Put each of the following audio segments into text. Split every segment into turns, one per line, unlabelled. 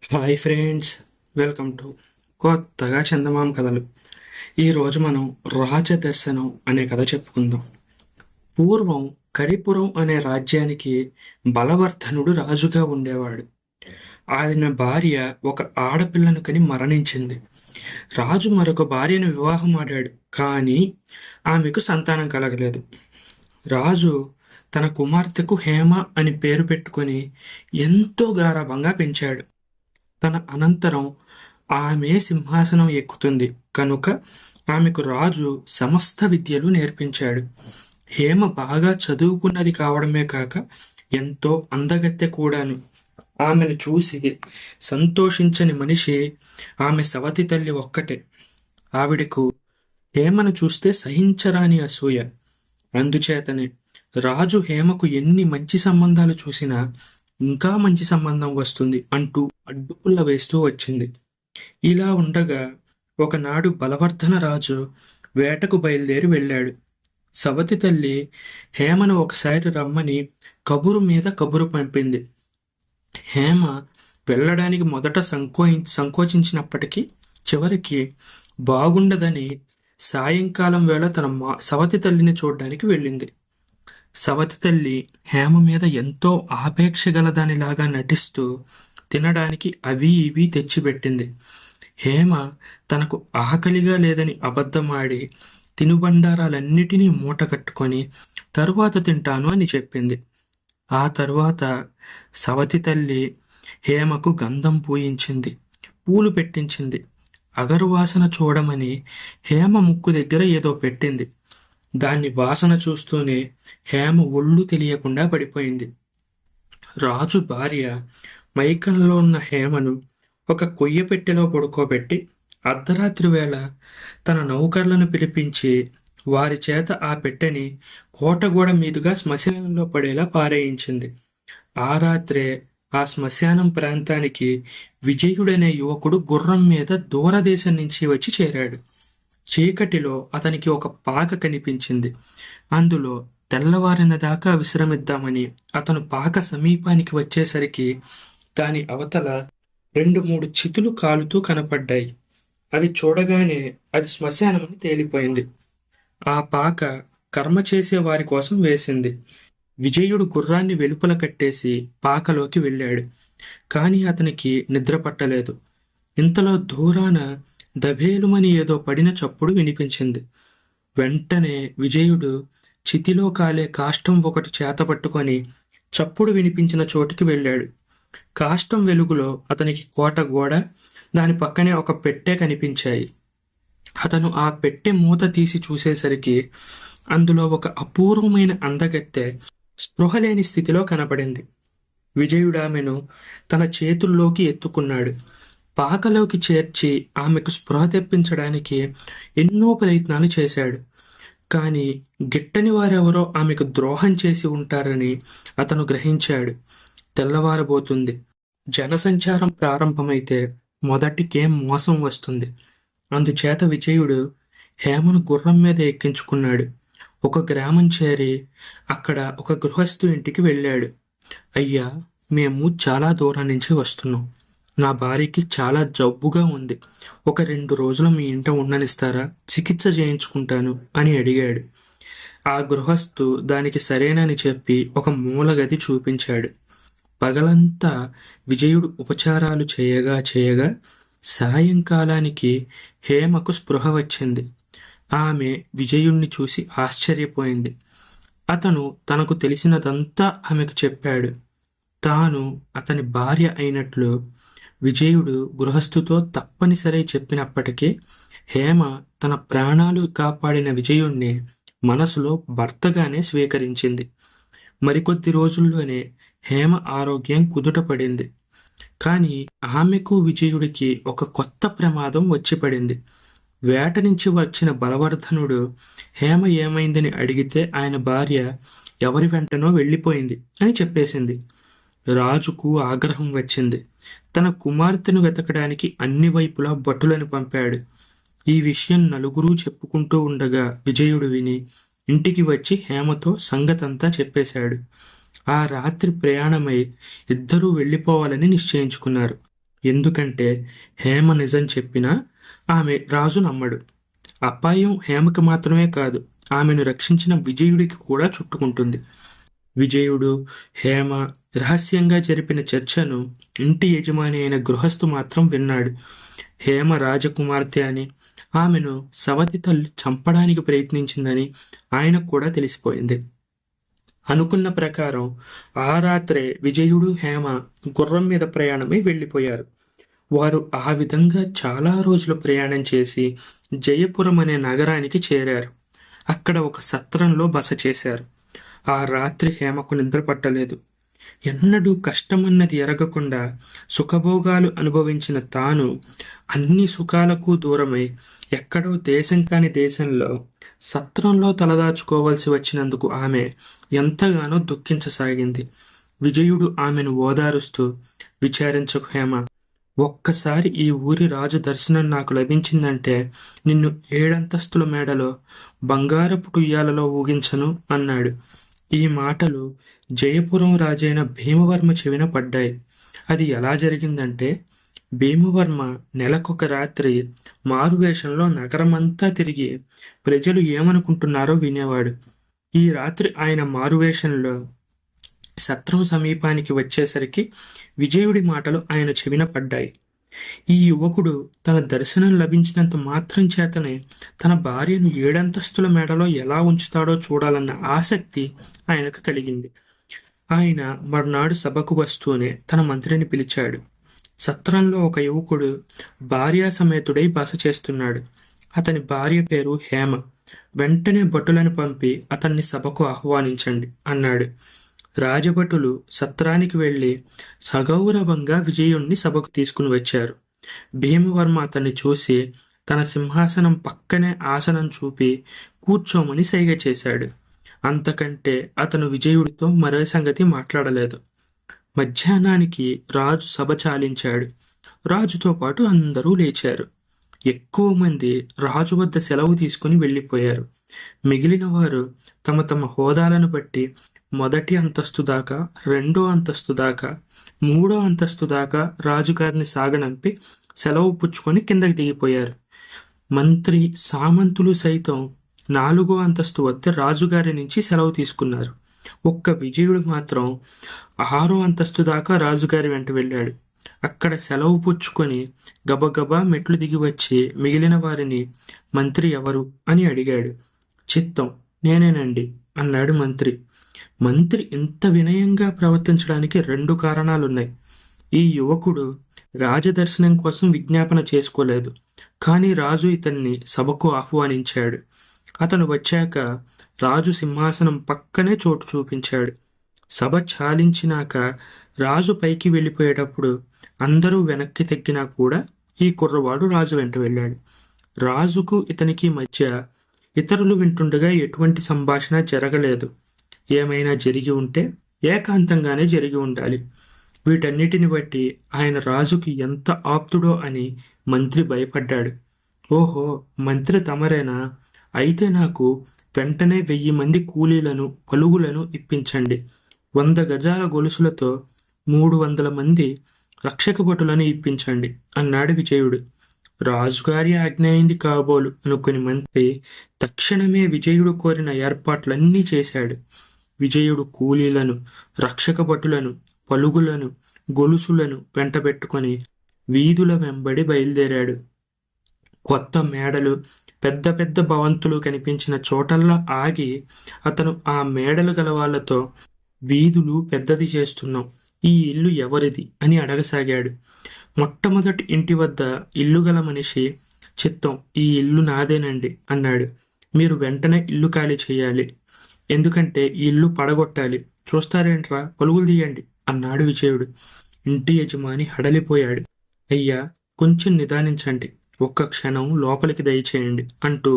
Hi friends, welcome to కొత్తగా చందమామ కథలు. ఈరోజు మనం రాజదర్శనం అనే కథ చెప్పుకుందాం. పూర్వం కరిపురం అనే రాజ్యానికి బలవర్ధనుడు రాజుగా ఉండేవాడు. ఆయన భార్య ఒక ఆడపిల్లను కని మరణించింది. రాజు మరొక భార్యను వివాహం ఆడాడు, కానీ ఆమెకు సంతానం కలగలేదు. రాజు తన కుమార్తెకు హేమ అని పేరు పెట్టుకొని ఎంతో గారాబంగా పెంచాడు. తన అనంతరం ఆమె సింహాసనం ఎక్కుతుంది కనుక ఆమెకు రాజు సమస్త విద్యలు నేర్పించాడు. హేమ బాగా చదువుకున్నది కావడమే కాక ఎంతో అందగత్తె కూడాను. ఆమెను చూసి సంతోషించని మనిషి ఆమె సవతి తల్లి ఒక్కటే. ఆవిడకు హేమను చూస్తే సహించరాని అసూయ. అందుచేతనే రాజు హేమకు ఎన్ని మంచి సంబంధాలు చూసినా ఇంకా మంచి సంబంధం వస్తుంది అంటూ అడ్డుపుల్ల వేస్తూ వచ్చింది. ఇలా ఉండగా ఒకనాడు బలవర్ధన రాజు వేటకు బయలుదేరి వెళ్ళాడు. సవతి తల్లి హేమను ఒకసారి రమ్మని కబురు మీద కబురు పంపింది. హేమ వెళ్ళడానికి మొదట సంకోచించినప్పటికీ చివరికి బాగుండదని సాయంకాలం వేళ తన సవతి తల్లిని చూడడానికి వెళ్ళింది. సవతి తల్లి హేమ మీద ఎంతో ఆపేక్ష గలదానిలాగా నటిస్తూ తినడానికి అవి ఇవి తెచ్చిపెట్టింది. హేమ తనకు ఆకలిగా లేదని అబద్ధమాడి తినుబండారాలన్నిటినీ మూట కట్టుకొని తరువాత తింటాను అని చెప్పింది. ఆ తరువాత సవతి తల్లి హేమకు గంధం పూయించింది, పూలు పెట్టించింది. అగరువాసన చూడమని హేమ ముక్కు దగ్గర ఏదో పెట్టింది. దాన్ని వాసన చూస్తూనే హేమ ఒళ్ళు తెలియకుండా పడిపోయింది. రాజు భార్య మైకంలో ఉన్న హేమను ఒక కొయ్య పెట్టెలో పడుకోబెట్టి అర్ధరాత్రి వేళ తన నౌకర్లను పిలిపించి వారి చేత ఆ పెట్టెని కోటగోడ మీదుగా శ్మశానంలో పడేలా పారేయించింది. ఆ రాత్రే ఆ శ్మశానం ప్రాంతానికి విజయుడనే యువకుడు గుర్రం మీద దూరదేశం నుంచి వచ్చి చేరాడు. చీకటిలో అతనికి ఒక పాక కనిపించింది. అందులో తెల్లవారిన దాకా విశ్రమిద్దామని అతను పాక సమీపానికి వచ్చేసరికి దాని అవతల 2-3 చితులు కాలుతూ కనపడ్డాయి. అవి చూడగానే అది శ్మశానమని తేలిపోయింది. ఆ పాక కర్మ చేసే వారి కోసం వేసింది. విజయుడు గుర్రాన్ని వెలుపల కట్టేసి పాకలోకి వెళ్ళాడు. కానీ అతనికి నిద్ర పట్టలేదు. ఇంతలో దూరాన దభేలుమని ఏదో పడిన చప్పుడు వినిపించింది. వెంటనే విజయుడు చితిలో కాలే కాష్టం ఒకటి చేతపట్టుకొని చప్పుడు వినిపించిన చోటికి వెళ్ళాడు. కాష్టం వెలుగులో అతనికి కోట గోడ, దాని పక్కనే ఒక పెట్టె కనిపించాయి. అతను ఆ పెట్టె మూత తీసి చూసేసరికి అందులో ఒక అపూర్వమైన అందగత్తె స్పృహలేని స్థితిలో కనపడింది. విజయుడామెను తన చేతుల్లోకి ఎత్తుకున్నాడు. పాకలోకి చేర్చి ఆమెకు స్పృహ తెప్పించడానికి ఎన్నో ప్రయత్నాలు చేశాడు. కానీ గిట్టని వారెవరో ఆమెకు ద్రోహం చేసి ఉంటారని అతను గ్రహించాడు. తెల్లవారబోతుంది. జనసంచారం ప్రారంభమైతే మొదటికే మోసం వస్తుంది. అందుచేత విజయుడు హేమను గుర్రం మీద ఎక్కించుకున్నాడు. ఒక గ్రామం చేరి అక్కడ ఒక గృహస్థు ఇంటికి వెళ్ళాడు. అయ్యా, మేము చాలా దూరం నుంచి వస్తున్నాం. నా భార్యకి చాలా జబ్బుగా ఉంది. ఒక 2 రోజులు మీ ఇంట ఉండనిస్తారా? చికిత్స చేయించుకుంటాను అని అడిగాడు. ఆ గృహస్థు దానికి సరేనని చెప్పి ఒక మూలగది చూపించాడు. పగలంతా విజయుడు ఉపచారాలు చేయగా చేయగా సాయంకాలానికి హేమకు స్పృహ వచ్చింది. ఆమె విజయుణ్ణి చూసి ఆశ్చర్యపోయింది. అతను తనకు తెలిసినదంతా ఆమెకు చెప్పాడు. తాను అతని భార్య అయినట్లు విజయుడు గృహస్థుతో తప్పనిసరి చెప్పినప్పటికీ హేమ తన ప్రాణాలు కాపాడిన విజయుణ్ణి మనసులో భర్తగానే స్వీకరించింది. మరికొద్ది రోజుల్లోనే హేమ ఆరోగ్యం కుదుటపడింది. కానీ ఆమెకు విజయుడికి ఒక కొత్త ప్రమాదం వచ్చి పడింది. వేట నుంచి వచ్చిన బలవర్ధనుడు హేమ ఏమైందని అడిగితే ఆయన భార్య ఎవరి వెంటనో వెళ్ళిపోయింది అని చెప్పేసింది. రాజుకు ఆగ్రహం వచ్చింది. తన కుమార్తెను వెతకడానికి అన్ని వైపులా భటులను పంపాడు. ఈ విషయం నలుగురూ చెప్పుకుంటూ ఉండగా విజయుడు విని ఇంటికి వచ్చి హేమతో సంగతంతా చెప్పేశాడు. ఆ రాత్రి ప్రయాణమై ఇద్దరూ వెళ్ళిపోవాలని నిశ్చయించుకున్నారు. ఎందుకంటే హేమ నిజం చెప్పినా ఆమె రాజు నమ్మడు. అపాయం హేమకి మాత్రమే కాదు, ఆమెను రక్షించిన విజయుడికి కూడా చుట్టుకుంటుంది. విజయుడు, హేమ రహస్యంగా జరిపిన చర్చను ఇంటి యజమాని అయిన గృహస్థు మాత్రం విన్నాడు. హేమ రాజకుమార్తె అని, ఆమెను సవతి తల్లి చంపడానికి ప్రయత్నించిందని ఆయనకు కూడా తెలిసిపోయింది. అనుకున్న ప్రకారం ఆ రాత్రే విజయుడు, హేమ గుర్రం మీద ప్రయాణమై వెళ్ళిపోయారు. వారు ఆ విధంగా చాలా రోజులు ప్రయాణం చేసి జయపురం అనే నగరానికి చేరారు. అక్కడ ఒక సత్రంలో బస చేశారు. ఆ రాత్రి హేమకు నిద్ర పట్టలేదు. ఎన్నడూ కష్టమన్నది ఎరగకుండా సుఖభోగాలు అనుభవించిన తాను అన్ని సుఖాలకు దూరమై ఎక్కడో దేశం కాని దేశంలో సత్రంలో తలదాచుకోవాల్సి వచ్చినందుకు ఆమె ఎంతగానో దుఃఖించసాగింది. విజయుడు ఆమెను ఓదారుస్తూ, విచారించకు హేమ, ఒక్కసారి ఈ ఊరి రాజు దర్శనం నాకు లభించిందంటే నిన్ను 7 అంతస్తుల మేడలో బంగారపు టుయ్యాలలో ఊగించను అన్నాడు. ఈ మాటలు జయపురం రాజైన భీమవర్మ చెవిన పడ్డాయి. అది ఎలా జరిగిందంటే, భీమవర్మ నెలకొక రాత్రి మారువేషంలో నగరమంతా తిరిగి ప్రజలు ఏమనుకుంటున్నారో వినేవాడు. ఈ రాత్రి ఆయన మారువేషంలో సత్రం సమీపానికి వచ్చేసరికి విజయుడి మాటలు ఆయన చెవిన పడ్డాయి. ఈ యువకుడు తన దర్శనం లభించినంత మాత్రం చేతనే తన భార్యను 7 అంతస్తుల మేడలో ఎలా ఉంచుతాడో చూడాలన్న ఆసక్తి ఆయనకు కలిగింది. ఆయన మర్నాడు సభకు వస్తూనే తన మంత్రిని పిలిచాడు. సత్రంలో ఒక యువకుడు భార్యా సమేతుడై బస చేస్తున్నాడు. అతని భార్య పేరు హేమ. వెంటనే భటులను పంపి అతన్ని సభకు ఆహ్వానించండి అన్నాడు. రాజభటులు సత్రానికి వెళ్లి సగౌరవంగా విజయుణ్ణి సభకు తీసుకుని వచ్చారు. భీమవర్మ అతన్ని చూసి తన సింహాసనం పక్కనే ఆసనం చూపి కూర్చోమని సైగ చేశాడు. అంతకంటే అతను విజయుడితో మరో సంగతి మాట్లాడలేదు. మధ్యాహ్నానికి రాజు సభ చాలించాడు. రాజుతో పాటు అందరూ లేచారు. ఎక్కువ మంది రాజు వద్ద సెలవు తీసుకుని వెళ్ళిపోయారు. మిగిలిన వారు తమ తమ హోదాలను బట్టి 1వ అంతస్తు దాకా, 2వ అంతస్తు దాకా, 3వ అంతస్తు దాకా రాజుగారిని సాగనంపి సెలవు పుచ్చుకొని కిందకి దిగిపోయారు. మంత్రి, సామంతులు సైతం 4వ అంతస్తు వద్ద రాజుగారి నుంచి సెలవు తీసుకున్నారు. ఒక్క విజయుడు మాత్రం 6వ అంతస్తు దాకా రాజుగారి వెంట వెళ్ళాడు. అక్కడ సెలవు పుచ్చుకొని గబగబా మెట్లు దిగి వచ్చి మిగిలిన వారిని, మంత్రి ఎవరు అని అడిగాడు. చిత్తం, నేనేనండి అన్నాడు మంత్రి. మంత్రి ఇంత వినయంగా ప్రవర్తించడానికి 2 కారణాలున్నాయి. ఈ యువకుడు రాజదర్శనం కోసం విజ్ఞాపన చేసుకోలేదు, కానీ రాజు ఇతన్ని సభకు ఆహ్వానించాడు. అతను వచ్చాక రాజు సింహాసనం పక్కనే చోటు చూపించాడు. సభ చాలించినాక రాజు పైకి వెళ్ళిపోయేటప్పుడు అందరూ వెనక్కి తగ్గినా కూడా ఈ కుర్రవాడు రాజు వెంట వెళ్ళాడు. రాజుకు ఇతనికి మధ్య ఇతరులు వింటుండగా ఎటువంటి సంభాషణ జరగలేదు. ఏమైనా జరిగి ఉంటే ఏకాంతంగానే జరిగి ఉండాలి. వీటన్నిటిని బట్టి ఆయన రాజుకి ఎంత ఆప్తుడో అని మంత్రి భయపడ్డాడు. ఓహో, మంత్రి తమరేనా? అయితే నాకు వెంటనే 1000 మంది కూలీలను, పలుగులను ఇప్పించండి. 100 గజాల గొలుసులతో 300 మంది రక్షక భటులను ఇప్పించండి అన్నాడు విజయుడు. రాజుగారి ఆజ్ఞ అయింది కాబోలు అనుకుని మంత్రి తక్షణమే విజయుడు కోరిన ఏర్పాట్లన్నీ చేశాడు. విజయుడు కూలీలను, రక్షక భటులను, పలుగులను, గొలుసులను వెంటబెట్టుకొని వీధుల వెంబడి బయలుదేరాడు. కొత్త మేడలు, పెద్ద పెద్ద భవంతులు కనిపించిన చోటల్లా ఆగి అతను ఆ మేడలు గల వాళ్లతో, వీధులు పెద్దది చేస్తున్నాం, ఈ ఇల్లు ఎవరిది అని అడగసాగాడు. మొట్టమొదటి ఇంటి వద్ద ఇల్లు గల మనిషి, చిత్తం, ఈ ఇల్లు నాదేనండి అన్నాడు. మీరు వెంటనే ఇల్లు ఖాళీ చేయాలి, ఎందుకంటే ఈ ఇల్లు పడగొట్టాలి. చూస్తారేంట్రా, పలుగులు తీయండి అన్నాడు విజయుడు. ఇంటి యజమాని హడలిపోయాడు. అయ్యా, కొంచెం నిదానించండి, ఒక్క క్షణం లోపలికి దయచేయండి అంటూ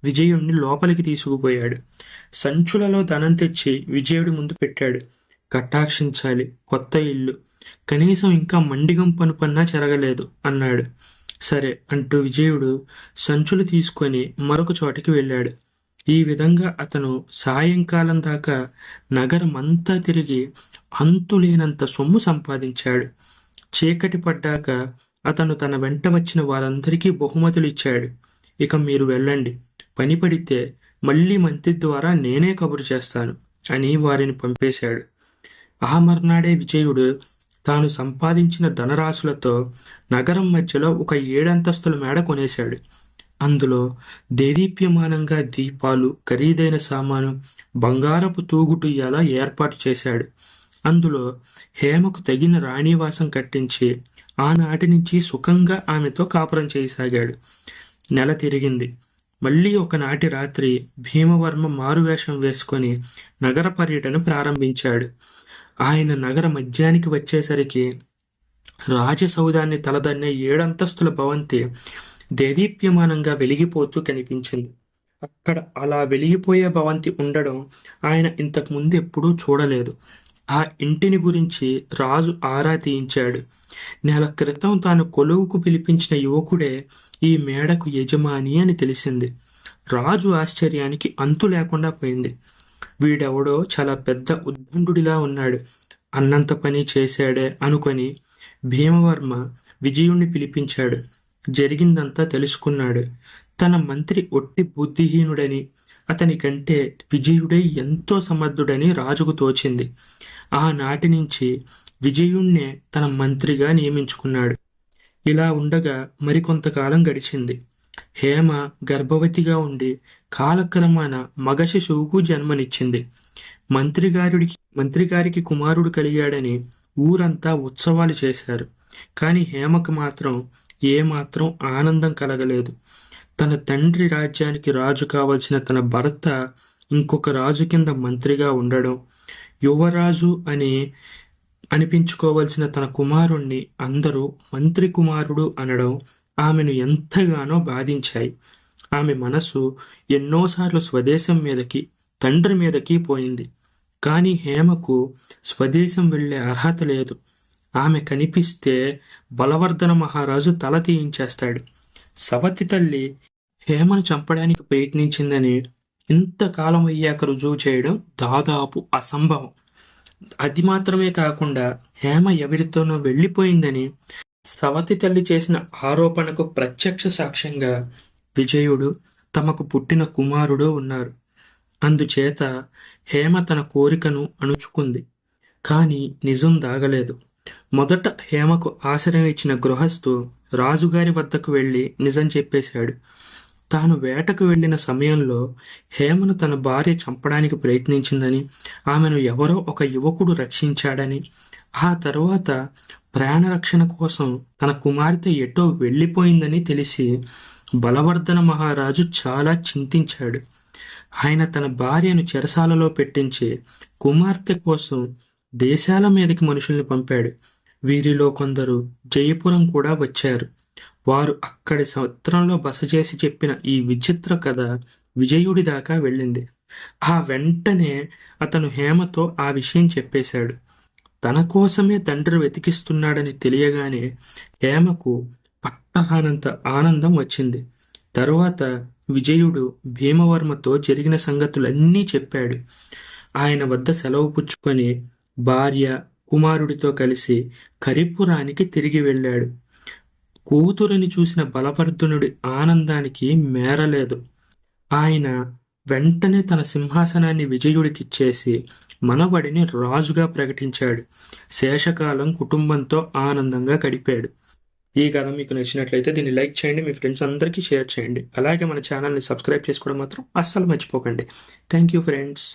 విజయుణ్ణి లోపలికి తీసుకుపోయాడు. సంచులలో ధనం తెచ్చి విజయుడి ముందు పెట్టాడు. కటాక్షించాలి, కొత్త ఇల్లు, కనీసం ఇంకా మండిగం పనుపన్నా చెరగలేదు అన్నాడు. సరే అంటూ విజయుడు సంచులు తీసుకొని మరొక చోటికి వెళ్ళాడు. ఈ విధంగా అతను సాయంకాలం దాకా నగరమంతా తిరిగి అంతులేనంత సొమ్ము సంపాదించాడు. చీకటి పడ్డాక అతను తన వెంట వచ్చిన వారందరికీ బహుమతులు ఇచ్చాడు. ఇక మీరు వెళ్ళండి, పని పడితే మళ్ళీ మంత్రి ద్వారా నేనే కబురు చేస్తాను అని వారిని పంపేశాడు. ఆ మర్నాడే విజయుడు తాను సంపాదించిన ధనరాశులతో నగరం మధ్యలో ఒక 7 అంతస్తుల మేడ కొనేశాడు. అందులో దేదీప్యమానంగా దీపాలు, ఖరీదైన సామాను, బంగారపు తూగుటుయ్యాల ఏర్పాటు చేశాడు. అందులో హేమకు తగిన రాణివాసం కట్టించి ఆనాటి నుంచి సుఖంగా ఆమెతో కాపురం చేయసాగాడు. నెల తిరిగింది. మళ్ళీ ఒకనాటి రాత్రి భీమవర్మ మారువేషం వేసుకొని నగర పర్యటన ప్రారంభించాడు. ఆయన నగర మధ్యానికి వచ్చేసరికి రాజసౌధాన్ని తలదన్నే 7 అంతస్తుల భవంతి దేదీప్యమానంగా వెలిగిపోతూ కనిపించింది. అక్కడ అలా వెలిగిపోయే భవంతి ఉండడం ఆయన ఇంతకు ముందు ఎప్పుడూ చూడలేదు. ఆ ఇంటిని గురించి రాజు ఆరా తీయించాడు. నెల క్రితం తాను కొలువుకు పిలిపించిన యువకుడే ఈ మేడకు యజమాని అని తెలిసింది. రాజు ఆశ్చర్యానికి అంతు లేకుండా పోయింది. వీడెవడో చాలా పెద్ద ఉద్దండుడిలా ఉన్నాడు, అన్నంత పని చేశాడే అనుకొని భీమవర్మ విజయుణ్ణి పిలిపించాడు. జరిగిందంతా తెలుసుకున్నాడు. తన మంత్రి ఒట్టి బుద్ధిహీనుడని, అతని కంటే విజయుడే ఎంతో సమర్థుడని రాజుకు తోచింది. ఆనాటి నుంచి విజయుణ్ణే తన మంత్రిగా నియమించుకున్నాడు. ఇలా ఉండగా మరికొంతకాలం గడిచింది. హేమ గర్భవతిగా ఉండి కాలక్రమాన మగ శిశువుకు జన్మనిచ్చింది. మంత్రిగారికి కుమారుడు కలిగాడని ఊరంతా ఉత్సవాలు చేశారు. కానీ హేమకు మాత్రం ఏమాత్రం ఆనందం కలగలేదు. తన తండ్రి రాజ్యానికి రాజు కావలసిన తన భర్త ఇంకొక రాజు కింద మంత్రిగా ఉండడం, యువరాజు అని అనిపించుకోవలసిన తన కుమారుణ్ణి అందరూ మంత్రి కుమారుడు అనడం ఆమెను ఎంతగానో బాధించాయి. ఆమె మనసు ఎన్నోసార్లు స్వదేశం మీదకి, తండ్రి మీదకి పోయింది. కానీ హేమకు స్వదేశం వెళ్ళే అర్హత లేదు. ఆమె కనిపిస్తే బలవర్ధన మహారాజు తల తీయించేస్తాడు. సవతి తల్లి హేమను చంపడానికి ప్రయత్నించిందని ఇంతకాలం అయ్యాక రుజువు చేయడం దాదాపు అసంభవం. అది మాత్రమే కాకుండా హేమ ఎవరితోనో వెళ్ళిపోయిందని సవతి తల్లి చేసిన ఆరోపణకు ప్రత్యక్ష సాక్ష్యంగా విజయుడు, తమకు పుట్టిన కుమారుడు ఉన్నారు. అందుచేత హేమ తన కోరికను అణుచుకుంది. కానీ నిజం దాగలేదు. మొదట హేమకు ఆశ్రయం ఇచ్చిన గృహస్థు రాజుగారి వద్దకు వెళ్ళి నిజం చెప్పేశాడు. తాను వేటకు వెళ్ళిన సమయంలో హేమను తన భార్య చంపడానికి ప్రయత్నించిందని, ఆమెను ఎవరో ఒక యువకుడు రక్షించాడని, ఆ తరువాత ప్రాణరక్షణ కోసం తన కుమార్తె ఎటో వెళ్ళిపోయిందని తెలిసి బలవర్ధన మహారాజు చాలా చింతించాడు. ఆయన తన భార్యను చెరసాలలో పెట్టించి కుమార్తె కోసం దేశాల మీదకి మనుషుల్ని పంపాడు. వీరిలో కొందరు జయపురం కూడా వచ్చారు. వారు అక్కడి సత్రంలో బస చేసి చెప్పిన ఈ విచిత్ర కథ విజయుడి దాకా వెళ్ళింది. ఆ వెంటనే అతను హేమతో ఆ విషయం చెప్పేశాడు. తన కోసమే తండ్రి వెతికిస్తున్నాడని తెలియగానే హేమకు పట్టరానంత ఆనందం వచ్చింది. తరువాత విజయుడు భీమవర్మతో జరిగిన సంగతులన్నీ చెప్పాడు. ఆయన వద్ద సెలవు పుచ్చుకొని భార్య, కుమారుడితో కలిసి కరిపురానికి తిరిగి వెళ్ళాడు. కూతురిని చూసిన బలవర్ధనుడి ఆనందానికి మేరలేదు. ఆయన వెంటనే తన సింహాసనాన్ని విజయుడికిచ్చేసి మనవడిని రాజుగా ప్రకటించాడు. శేషకాలం కుటుంబంతో ఆనందంగా గడిపాడు. ఈ కథ మీకు నచ్చినట్లయితే దీన్ని లైక్ చేయండి, మీ ఫ్రెండ్స్ అందరికీ షేర్ చేయండి. అలాగే మన ఛానల్ని సబ్స్క్రైబ్ చేసుకోవడం మాత్రం అస్సలు మర్చిపోకండి. Thank you friends.